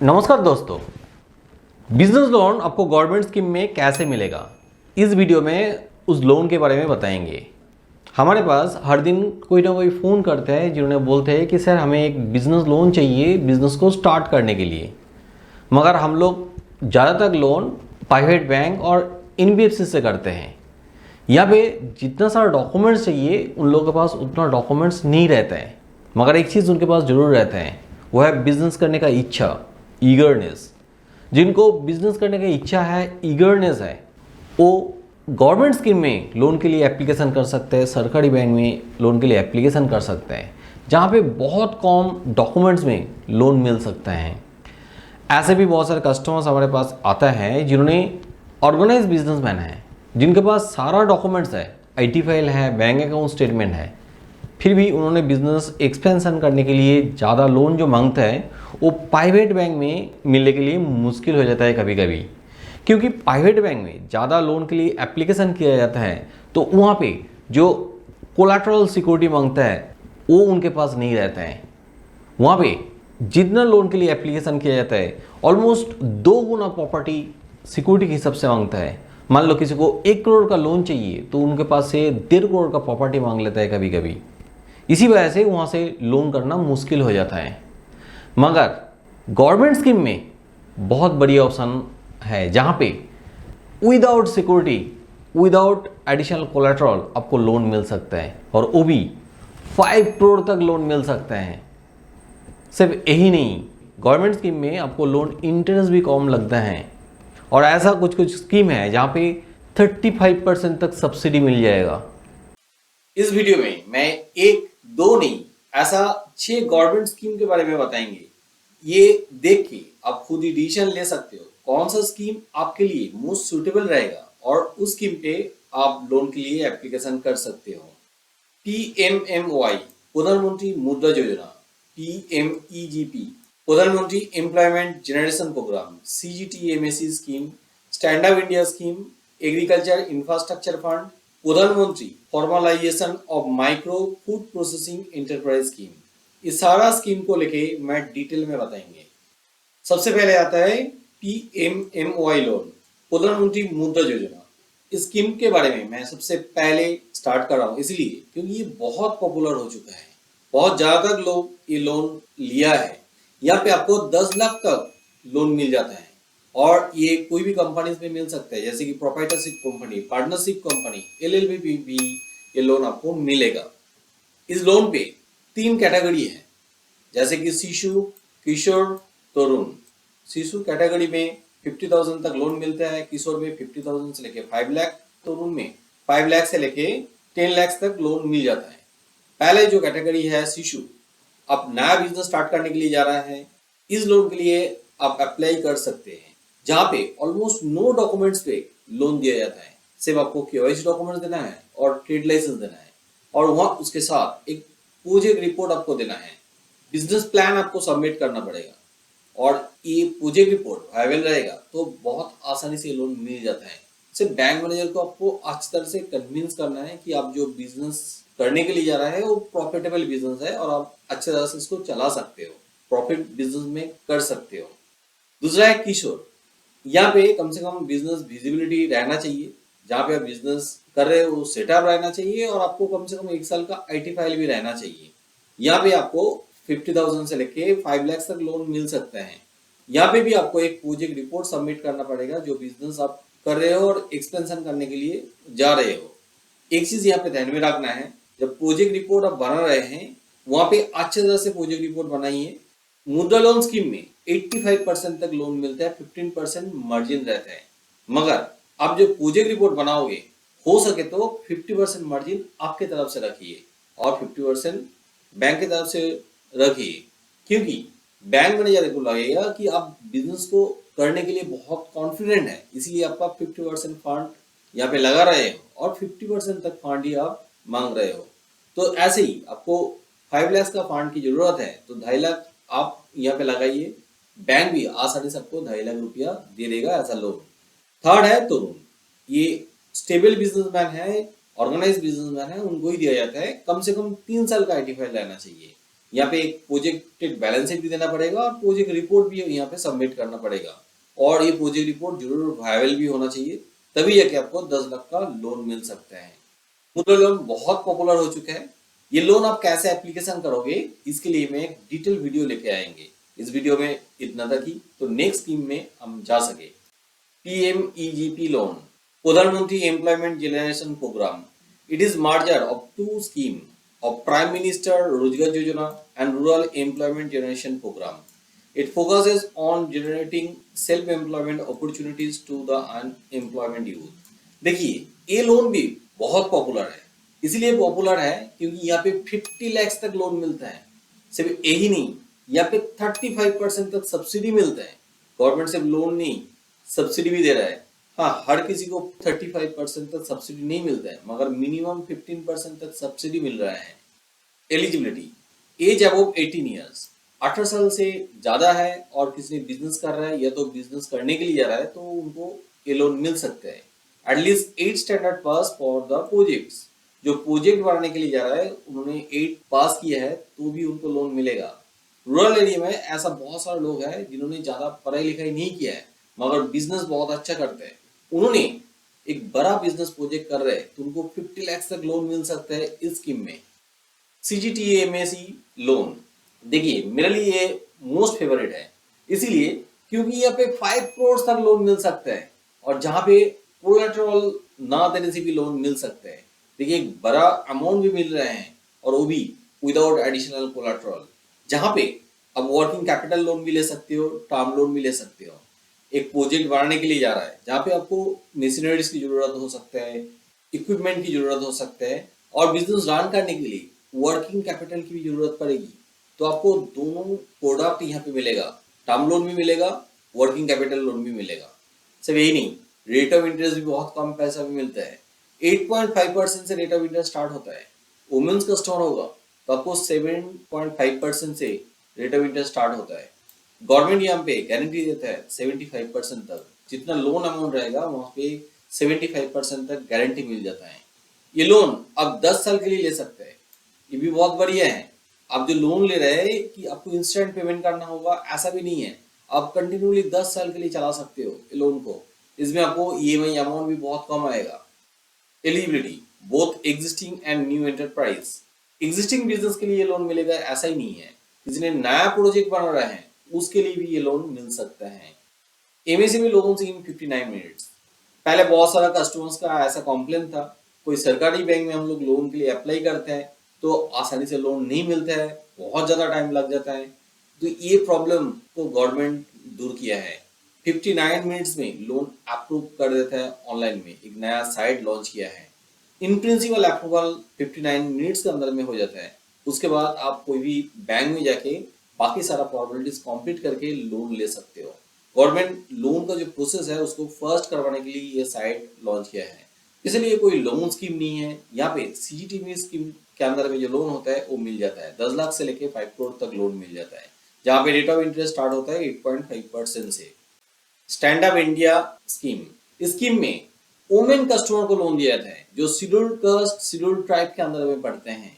नमस्कार दोस्तों, business loan आपको गवर्नमेंट स्कीम में कैसे मिलेगा, इस वीडियो में उस लोन के बारे में बताएंगे। हमारे पास हर दिन कोई ना कोई फ़ोन करते हैं जिन्होंने बोलते हैं कि सर हमें एक बिज़नेस लोन चाहिए बिज़नेस को स्टार्ट करने के लिए। मगर हम लोग ज़्यादातर लोन प्राइवेट बैंक और एनबीएफसी से करते हैं। यहाँ पे जितना सारा डॉक्यूमेंट्स चाहिए उन लोगों के पास उतना डॉक्यूमेंट्स नहीं रहता है, मगर एक चीज़ उनके पास ज़रूर रहता है, वो है बिजनेस करने का इच्छा, ईगरनेस। जिनको बिजनेस करने की इच्छा है, ईगरनेस है, वो गवर्नमेंट स्कीम में लोन के लिए एप्लीकेशन कर सकते हैं, सरकारी बैंक में लोन के लिए एप्लीकेशन कर सकते हैं, जहाँ पे बहुत कम डॉक्यूमेंट्स में लोन मिल सकता है। ऐसे भी बहुत सारे कस्टमर्स हमारे पास आता है जिन्होंने ऑर्गेनाइज बिजनेसमैन है, जिनके पास सारा डॉक्यूमेंट्स है, आईटी फाइल है, बैंक अकाउंट स्टेटमेंट है, फिर भी उन्होंने बिजनेस एक्सपेंशन करने के लिए ज़्यादा लोन जो मांगता है वो प्राइवेट बैंक में मिलने के लिए मुश्किल हो जाता है कभी कभी। क्योंकि प्राइवेट बैंक में ज़्यादा लोन के लिए एप्लीकेशन किया जाता है तो वहाँ पे जो कोलैटरल सिक्योरिटी मांगता है वो उनके पास नहीं रहता है। वहाँ पे जितना लोन के लिए एप्लीकेशन किया जाता है ऑलमोस्ट 2 गुना प्रॉपर्टी सिक्योरिटी के हिसाब से मांगता है। मान लो किसी को 1 करोड़ का लोन चाहिए तो उनके पास से 1.5 करोड़ का प्रॉपर्टी मांग लेता है कभी कभी। इसी वजह से वहाँ से लोन करना मुश्किल हो जाता है। मगर गवर्नमेंट स्कीम में बहुत बढ़िया ऑप्शन है जहाँ पे without security, without additional collateral आपको लोन मिल सकता है, और वो भी 5 करोड़ तक लोन मिल सकता है। सिर्फ यही नहीं, गवर्नमेंट स्कीम में आपको लोन इंटरेस्ट भी कम लगता है, और ऐसा कुछ कुछ स्कीम है जहाँ पे 35% तक सब्सिडी मिल जाएगा। इस वीडियो में मैं 1, 2 नहीं, ऐसा 6 गवर्नमेंट स्कीम के बारे में बताएंगे। ये देख के आप खुद ही डिसीजन ले सकते हो कौन सा स्कीम आपके लिए मोस्ट सुटेबल रहेगा, और उस स्कीम पे आप लोन के लिए एप्लीकेशन कर सकते हो। PMMY प्रधानमंत्री मुद्रा योजना, PMEGP प्रधानमंत्री employment generation program, CGTMSE scheme, stand up India scheme, agriculture infrastructure fund, प्रधानमंत्री formalization of micro food processing enterprise scheme. इस सारा स्कीम को लेके मैं डिटेल में बताएंगे। सबसे पहले आता है PMMY लोन, प्रधानमंत्री मुद्रा योजना। इस स्कीम के बारे में मैं सबसे पहले स्टार्ट कर रहा हूँ इसलिए क्योंकि ये बहुत पॉपुलर हो चुका है, बहुत ज्यादा लोग ये लोन लिया है। यहाँ पे आपको 10 लाख तक लोन मिल जाता है, और ये कोई भी कंपनी में मिल सकता है, जैसे कि proprietorship company, partnership company, LLP भी ये लोन आपको मिलेगा। इस लोन पे 3 कैटेगरी है, जैसे कि शिशु, किशोर, तरुण। शिशु कैटेगरी में 50,000 तक लोन मिलता है, किशोर में 50,000 से लेके 5 लाख, तरुण में 5 लाख से लेके 10 लाख तक लोन मिल जाता है। पहले जो कैटेगरी है शिशु, आप नया बिजनेस स्टार्ट करने के लिए जा रहा है, इस लोन के लिए आप अप्लाई कर सकते हैं, जहाँ पे ऑलमोस्ट नो डॉक्यूमेंट्स पे लोन दिया जाता है। सिर्फ आपको केवाईसी डॉक्यूमेंट्स देना है और ट्रेड लाइसेंस देना है, और वहाँ उसके साथ एक प्रोजेक्ट रिपोर्ट आपको देना है, बिजनेस प्लान आपको सबमिट करना पड़ेगा, और ये प्रोजेक्ट रिपोर्ट वायबल रहेगा तो बहुत आसानी से लोन मिल जाता है। सिर्फ बैंक मैनेजर को आपको अच्छी तरह से कन्विंस करना है कि आप जो बिजनेस करने के लिए जा रहा है वो प्रॉफिटेबल बिजनेस है और आप अच्छी तरह से इसको चला सकते हो, प्रॉफिट बिजनेस में कर सकते हो। दूसरा है किशोर। यहाँ पे कम से कम बिजनेस विजिबिलिटी रहना चाहिए, जहाँ पे आप बिजनेस कर रहे हो सेटअप रहना चाहिए, और आपको कम से कम 1 साल का आईटी फाइल भी रहना चाहिए। यहाँ पे आपको 50,000 से लेके 5 लाख तक लोन मिल सकता है। यहाँ पे भी आपको एक प्रोजेक्ट रिपोर्ट सबमिट करना पड़ेगा, जो बिजनेस आप कर रहे हो और एक्सपेंशन करने के लिए जा रहे हो। एक चीज यहाँ पे ध्यान में रखना है, जब प्रोजेक्ट रिपोर्ट आप बना रहे हैं वहाँ पे अच्छे तरह से प्रोजेक्ट रिपोर्ट बनाइए। मुद्रा लोन स्कीम में 85% तक लोन मिलता है, 15% मार्जिन रहता है, मगर आप जो प्रोजेक्ट रिपोर्ट बनाओगे हो सके तो 50% मार्जिन आपके तरफ से रखिए और 50% बैंक की तरफ से रखिए, क्योंकि बैंक मैनेजर को लगेगा कि आप बिजनेस को करने के लिए बहुत कॉन्फिडेंट है, इसलिए आपका 50% फंड यहाँ पे लगा रहे हो और 50% तक फंड ही आप मांग रहे हो। तो ऐसे ही आपको 5 लाख का फंड की जरूरत है तो 2.5 लाख आप यहाँ पे लगाइए, बैंक भी आसानी से आपको 2.5 लाख रुपया दे देगा ऐसा लोन। थर्ड है तरुण। ये स्टेबल बिजनेसमैन है, ऑर्गेनाइज बिजनेसमैन है, उनको ही दिया जाता है। कम से कम 3 साल का आईटी फाइल रहना चाहिए। यहाँ पे एक प्रोजेक्टेड बैलेंस शीट भी देना पड़ेगा और प्रोजेक्ट रिपोर्ट भी यहाँ पे सबमिट करना पड़ेगा। और ये प्रोजेक्ट रिपोर्ट जरूर वायबल भी होना चाहिए, तभी जाके आपको 10 लाख का लोन मिल सकता है। मुद्रा लोन बहुत पॉपुलर हो चुका है। ये लोन आप कैसे एप्लीकेशन करोगे, इसके लिए मैं एक डिटेल वीडियो लेके आएंगे। इस वीडियो में इतना तक ही, तो नेक्स्ट स्कीम में हम जा सके। PMEGP लोन, प्रधानमंत्री employment generation program. It is merger of two scheme of Prime Minister Rozgar Yojana and Rural Employment Generation Program. It focuses on generating self-employment opportunities to the unemployment youth. देखिए, ये loan भी बहुत popular है। इसलिए popular है क्योंकि यहाँ पे 50 लाख तक लोन मिलता है। सिर्फ यही नहीं, यहाँ पे 35% तक सब्सिडी मिलता है। गवर्नमेंट सिर्फ लोन नहीं, सब्सिडी भी दे रहा है। हाँ, हर किसी को 35% तक सब्सिडी नहीं मिलता है, मगर मिनिमम 15% तक सब्सिडी मिल रहा है। एलिजिबिलिटी, एज अबव 18 ईयर्स, 18 साल से ज्यादा है और किसी ने बिजनेस कर रहा है या तो बिजनेस करने के लिए जा रहा है तो उनको ये लोन मिल सकता है। At least 8 standard pass for the projects, जो प्रोजेक्ट बनाने के लिए जा रहा है उन्होंने 8 पास किया है तो भी उनको लोन मिलेगा। रूरल एरिया में ऐसा बहुत सारे लोग हैं जिन्होंने ज्यादा पढ़ाई लिखाई नहीं किया है मगर बिजनेस बहुत अच्छा करते हैं, उन्होंने एक बड़ा बिजनेस प्रोजेक्ट कर रहे हैं तो उनको 50 लाख तक लोन मिल सकता है इस स्कीम में। CGTMAC लोन, देखिए मेरे लिए ये मोस्ट फेवरेट है, इसीलिए क्योंकि यहाँ पे 5 करोड़ तक लोन मिल सकता है और जहाँ पे कोलेटरल ना देने से भी लोन मिल सकता है। देखिए एक बड़ा अमाउंट भी मिल रहे हैं और वो भी विदाउट एडिशनल कोलेटरल, जहाँ पे अब वर्किंग कैपिटल लोन भी ले सकते हो, टर्म लोन भी ले सकते हो। एक प्रोजेक्ट बनाने के लिए जा रहा है जहाँ पे आपको मशीनरीज की जरूरत हो सकता है, इक्विपमेंट की जरूरत हो सकता है और बिजनेस रन करने के लिए वर्किंग कैपिटल की भी जरूरत पड़ेगी, तो आपको दोनों प्रोडक्ट यहाँ पे मिलेगा, टर्म लोन भी मिलेगा, वर्किंग कैपिटल लोन भी मिलेगा। सिर्फ यही नहीं, रेट ऑफ इंटरेस्ट भी बहुत कम पैसा भी मिलता है। 8.5% से रेट ऑफ इंटरेस्ट स्टार्ट होता है। वुमेन्स कस्टमर होगा तो आपको 7.5% से रेट ऑफ इंटरेस्ट स्टार्ट होता है। गवर्नमेंट यहाँ पे गारंटी देता है 75% तक, जितना लोन अमाउंट रहेगा वहाँ पे 75% तक गारंटी मिल जाता है। ये लोन आप 10 साल के लिए ले सकते हैं, ये भी बहुत बढ़िया है। आप जो लोन ले रहे हैं कि आपको इंस्टेंट पेमेंट करना होगा ऐसा भी नहीं है, आप कंटिन्यूली 10 साल के लिए चला सकते हो लोन को। इसमें आपको EMI अमाउंट भी बहुत कम आएगा। Eligibility, both existing and new enterprise. Existing business के लिए ये लोन मिलेगा ऐसा ही नहीं है, किसी ने नया प्रोजेक्ट बना रहा है उसके लिए भी ये लोन मिल सकता है। MSME loans in 59 minutes. पहले बहुत सारा कस्टमर्स का ऐसा कॉम्प्लेन था, कोई सरकारी बैंक में हम लोग लोन के लिए अप्लाई करते हैं तो आसानी से लोन नहीं मिलता है, बहुत ज़्यादा टाइम लग जाता है। तो ये प्रॉब्लम को गवर्नमेंट दूर किया है, 59 मिनट्स में लोन अप्रूव कर देता है। ऑनलाइन में एक नया साइट लॉन्च किया है, इन प्रिंसिपल अप्रूवल 59 मिनट्स के अंदर में हो जाता है। उसके बाद आप कोई भी बैंक में जाके बाकी सारा फॉर्मेलिटीज कंप्लीट करके लोन ले सकते हो। गवर्नमेंट लोन का जो प्रोसेस है उसको फर्स्ट करवाने के लिए ये साइट लॉन्च किया है, इसलिए कोई लोन स्कीम नहीं है। यहाँ पे CGTMA स्कीम के अंदर में जो लोन होता है वो मिल जाता है, 10 लाख से लेके 5 करोड़ तक लोन मिल जाता है, जहाँ पे रेट ऑफ इंटरेस्ट स्टार्ट होता है 8.5% से। स्टैंड अप इंडिया स्कीम, इस स्कीम में वुमेन कस्टमर को लोन दिया जाता है जो शेड्यूल्ड कास्ट शेड्यूल्ड ट्राइब के अंदर में पढ़ते हैं।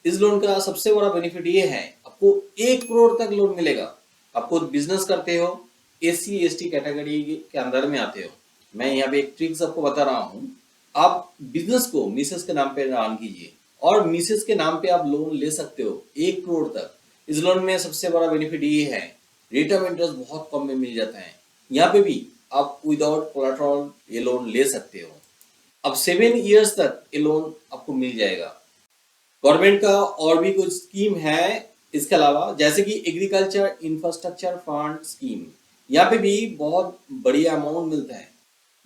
इस लोन का सबसे बड़ा बेनिफिट ये है, आपको 1 करोड़ तक लोन मिलेगा। आपको बिजनेस करते हो, SC/ST कैटेगरी के अंदर में आते हो। मैं यहाँ पे एक ट्रिक्स आपको बता रहा हूँ, आप बिजनेस को मिसेस के नाम पे रन कीजिए और मिसेस के नाम पे आप लोन ले सकते हो 1 करोड़ तक। इस लोन में सबसे बड़ा बेनिफिट ये है, रेट ऑफ इंटरेस्ट बहुत कम में मिल जाता है। यहाँ पे भी आप विदाउट कोलेटरल ये लोन ले सकते हो। अब 7 इयर्स तक ये लोन आपको मिल जाएगा। गवर्नमेंट का और भी कुछ स्कीम है इसके अलावा, जैसे कि एग्रीकल्चर इंफ्रास्ट्रक्चर फंड स्कीम, यहाँ पे भी बहुत बढ़िया अमाउंट मिलता है।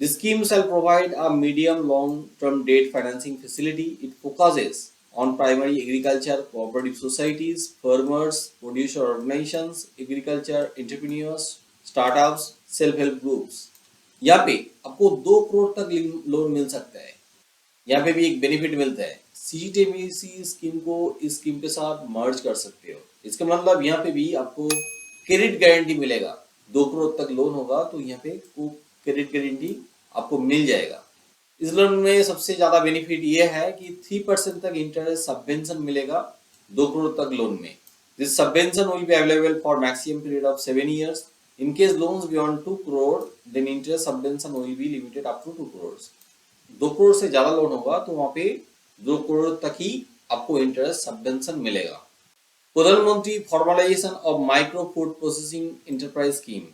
The scheme shall provide a medium long-term debt financing facility. It focuses on primary agriculture, cooperative societies, farmers, producer organizations, agriculture entrepreneurs, startups, self-help groups. यहाँ पे आपको 2 करोड़ तक लोन मिल सकता है। यहाँ पे भी एक बेनिफिट मिलता है, CGTMAC स्कीम को इस स्कीम के साथ मर्ज कर सकते हो। इसका मतलब यहाँ पे भी आपको क्रेडिट गारंटी मिलेगा, 2 करोड़ तक लोन होगा तो यहाँ पे क्रेडिट गारंटी आपको मिल जाएगा। इस लोन में सबसे ज्यादा बेनिफिट ये है कि 3% तक इंटरेस्ट सबवेंशन मिलेगा 2 करोड़ तक लोन में। This subvention will be available for maximum period of 7 years. In case loans beyond 2 crore, then interest subvention will be limited up to 2 crores. 2 crore से ज्यादा लोन होगा तो वहां पे 2 करोड़ तक ही आपको इंटरेस्ट सबवेंशन मिलेगा। प्रधानमंत्री formalization of micro food processing enterprise scheme.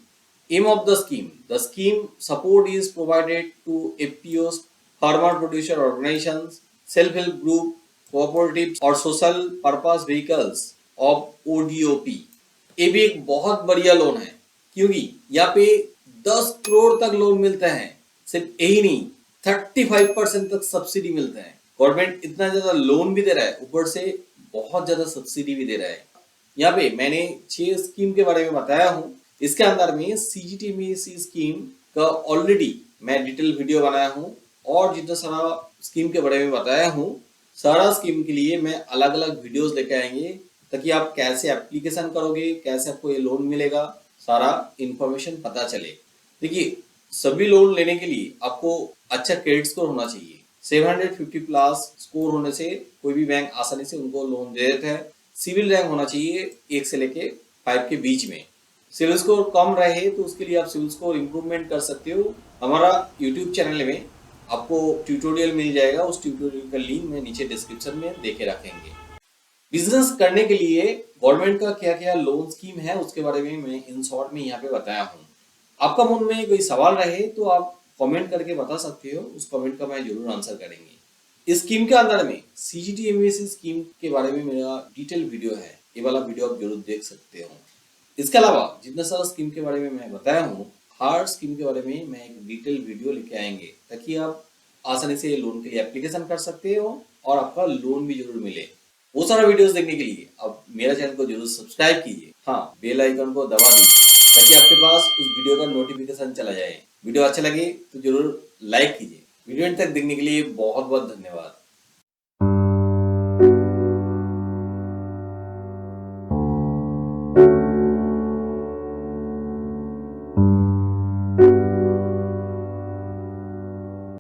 Aim of the scheme support is provided to FPOs, farmer producer organizations, self-help group, cooperatives और social purpose vehicles of ODOP। ये भी एक बहुत बढ़िया लोन है क्योंकि यहाँ पे 10 करोड़ तक लोन मिलते हैं। सिर्फ यही नहीं, 35% तक सब्सिडी मिलता है। गवर्नमेंट इतना ज्यादा लोन भी दे रहा है, ऊपर से बहुत ज्यादा सब्सिडी भी दे रहा है। यहाँ पे मैंने 6 स्कीम के बारे में बताया हूँ। इसके अंदर में CGTMSE स्कीम का ऑलरेडी मैं डिटेल वीडियो बनाया हूँ और जितना सारा स्कीम के बारे में बताया हूँ, सारा स्कीम के लिए मैं अलग अलग वीडियोस लेके आएंगे ताकि आप कैसे एप्लीकेशन करोगे, कैसे आपको ये लोन मिलेगा, सारा इंफॉर्मेशन पता चले। देखिए, सभी लोन लेने के लिए आपको अच्छा क्रेडिट स्कोर होना चाहिए। 750 प्लस स्कोर होने से कोई भी बैंक आसानी से उनको लोन दे देता है। सिविल रैंक होना चाहिए 1 से लेके 5 के बीच में। सिविल स्कोर कम रहे तो उसके लिए आप सिविल स्कोर इंप्रूवमेंट कर सकते हो। हमारा यूट्यूब चैनल में आपको ट्यूटोरियल मिल जाएगा, उस ट्यूटोरियल का लिंक मैं नीचे डिस्क्रिप्शन में देके रखेंगे। बिजनेस करने के लिए गवर्नमेंट का क्या क्या लोन स्कीम है उसके बारे में मैं इन शॉर्ट में यहाँ पे बताया हूँ। आपका मन में कोई सवाल रहे तो आप कमेंट करके बता सकते हो, उस कमेंट का मैं जरूर आंसर करेंगे। इस स्कीम के अंदर में CGTMSE स्कीम के बारे में मेरा डिटेल वीडियो है, ये वाला वीडियो आप जरूर देख सकते हो। इसके अलावा जितना सारा स्कीम के बारे में मैं बताया हूँ, हर स्कीम के बारे में मैं एक डिटेल वीडियो लेके आएंगे ताकि आप आसानी से लोन के लिए एप्लीकेशन कर सकते हो और आपका लोन भी जरूर मिले। वो सारा वीडियोस देखने के लिए आप मेरा चैनल को जरूर सब्सक्राइब कीजिए। हाँ, बेल आइकन को दबा दीजिए ताकि आपके पास उस वीडियो का नोटिफिकेशन चला जाए। वीडियो अच्छा लगे तो जरूर लाइक कीजिए। वीडियो एंड तक देखने के लिए बहुत बहुत धन्यवाद।